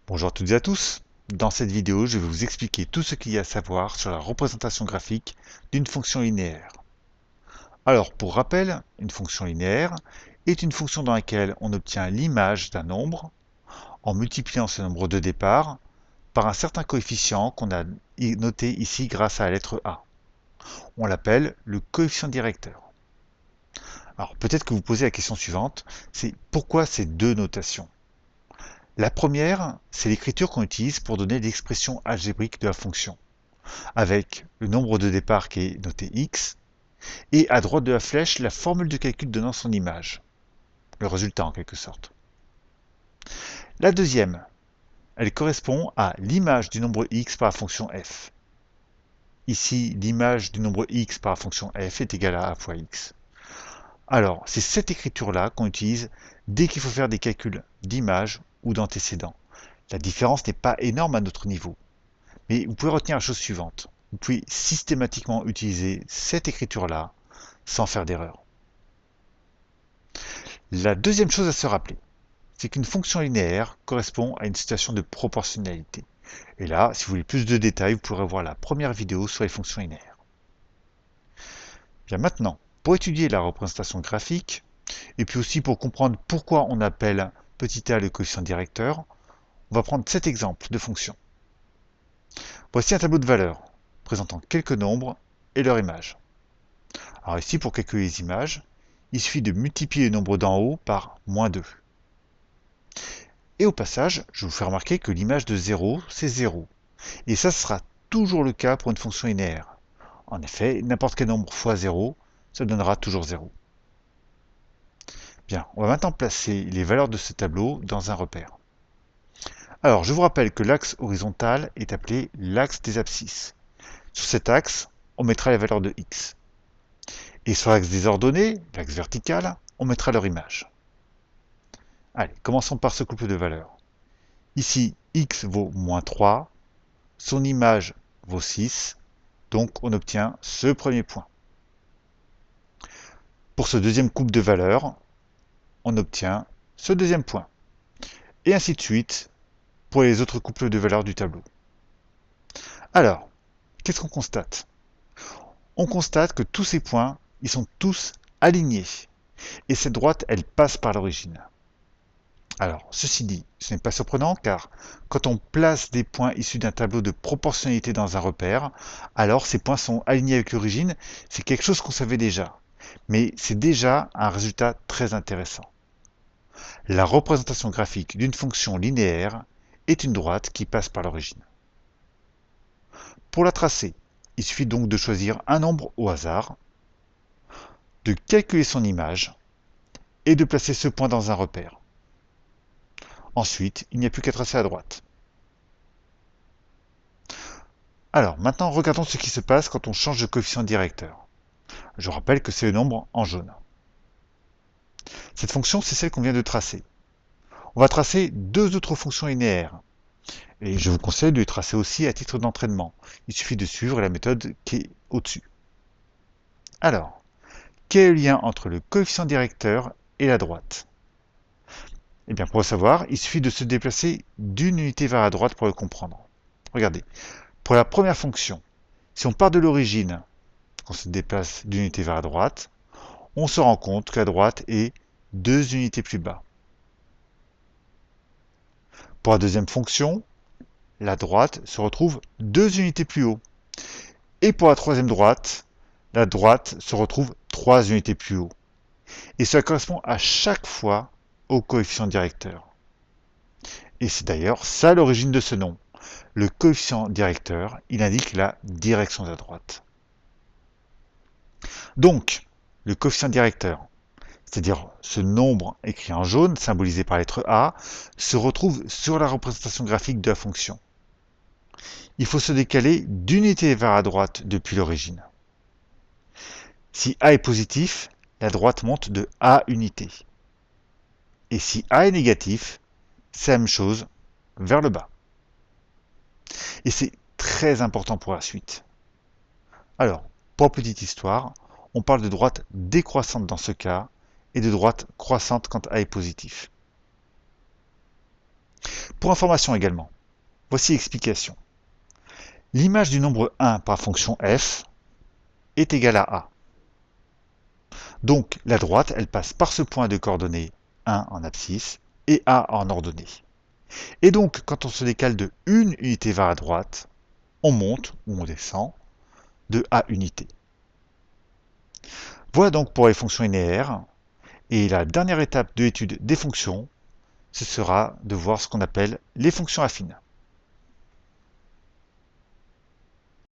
Bonjour à toutes et à tous. Dans cette vidéo, je vais vous expliquer tout ce qu'il y a à savoir sur la représentation graphique d'une fonction linéaire. Alors, pour rappel, une fonction linéaire est une fonction dans laquelle on obtient l'image d'un nombre en multipliant ce nombre de départ par un certain coefficient qu'on a noté ici grâce à la lettre A. On l'appelle le coefficient directeur. Alors, peut-être que vous posez la question suivante, c'est pourquoi ces deux notations? La première, c'est l'écriture qu'on utilise pour donner l'expression algébrique de la fonction, avec le nombre de départ qui est noté x, et à droite de la flèche, la formule de calcul donnant son image, le résultat en quelque sorte. La deuxième, elle correspond à l'image du nombre x par la fonction f. Ici, l'image du nombre x par la fonction f est égale à a fois x. Alors, c'est cette écriture-là qu'on utilise dès qu'il faut faire des calculs d'image ou d'antécédent. La différence n'est pas énorme à notre niveau. Mais vous pouvez retenir la chose suivante. Vous pouvez systématiquement utiliser cette écriture-là sans faire d'erreur. La deuxième chose à se rappeler, c'est qu'une fonction linéaire correspond à une situation de proportionnalité. Et là, si vous voulez plus de détails, vous pourrez voir la première vidéo sur les fonctions linéaires. Bien maintenant, pour étudier la représentation graphique, et puis aussi pour comprendre pourquoi on appelle petit a le coefficient directeur, on va prendre cet exemple de fonction. Voici un tableau de valeurs présentant quelques nombres et leur image. Alors ici, pour calculer les images, il suffit de multiplier le nombre d'en haut par -2. Et au passage, je vous fais remarquer que l'image de 0, c'est 0. Et ça sera toujours le cas pour une fonction linéaire. En effet, n'importe quel nombre fois 0, ça donnera toujours 0. Bien, on va maintenant placer les valeurs de ce tableau dans un repère. Alors, je vous rappelle que l'axe horizontal est appelé l'axe des abscisses. Sur cet axe, on mettra les valeurs de x. Et sur l'axe des ordonnées, l'axe vertical, on mettra leur image. Allez, commençons par ce couple de valeurs. Ici, x vaut -3, son image vaut 6, donc on obtient ce premier point. Pour ce deuxième couple de valeurs, on obtient ce deuxième point. Et ainsi de suite pour les autres couples de valeurs du tableau. Alors, qu'est-ce qu'on constate? On constate que tous ces points, ils sont tous alignés. Et cette droite, elle passe par l'origine. Alors, ceci dit, ce n'est pas surprenant car quand on place des points issus d'un tableau de proportionnalité dans un repère, alors ces points sont alignés avec l'origine, c'est quelque chose qu'on savait déjà. Mais c'est déjà un résultat très intéressant. La représentation graphique d'une fonction linéaire est une droite qui passe par l'origine. Pour la tracer, il suffit donc de choisir un nombre au hasard, de calculer son image et de placer ce point dans un repère. Ensuite, il n'y a plus qu'à tracer à droite. Alors, maintenant, regardons ce qui se passe quand on change de coefficient directeur. Je rappelle que c'est le nombre en jaune. Cette fonction, c'est celle qu'on vient de tracer. On va tracer deux autres fonctions linéaires. Et je vous conseille de les tracer aussi à titre d'entraînement. Il suffit de suivre la méthode qui est au-dessus. Alors, quel est le lien entre le coefficient directeur et la droite? Eh bien, pour le savoir, il suffit de se déplacer d'une unité vers la droite pour le comprendre. Regardez, pour la première fonction, si on part de l'origine, qu'on se déplace d'une unité vers la droite, on se rend compte que la droite est 2 unités plus bas. Pour la deuxième fonction, la droite se retrouve 2 unités plus haut. Et pour la troisième droite, la droite se retrouve 3 unités plus haut. Et cela correspond à chaque fois au coefficient directeur. Et c'est d'ailleurs ça l'origine de ce nom. Le coefficient directeur, il indique la direction de la droite. Donc, le coefficient directeur, c'est-à-dire ce nombre écrit en jaune, symbolisé par la lettre A, se retrouve sur la représentation graphique de la fonction. Il faut se décaler d'une unité vers la droite depuis l'origine. Si A est positif, la droite monte de A unités. Et si A est négatif, c'est la même chose vers le bas. Et c'est très important pour la suite. Alors, pour petite histoire, on parle de droite décroissante dans ce cas et de droite croissante quand A est positif. Pour information également, voici l'explication. L'image du nombre 1 par la fonction f est égale à a. Donc la droite, elle passe par ce point de coordonnées 1 en abscisse et a en ordonnée. Et donc, quand on se décale de une unité vers la droite, on monte ou on descend de a unités. Voilà donc pour les fonctions linéaires. Et la dernière étape de l'étude des fonctions, ce sera de voir ce qu'on appelle les fonctions affines.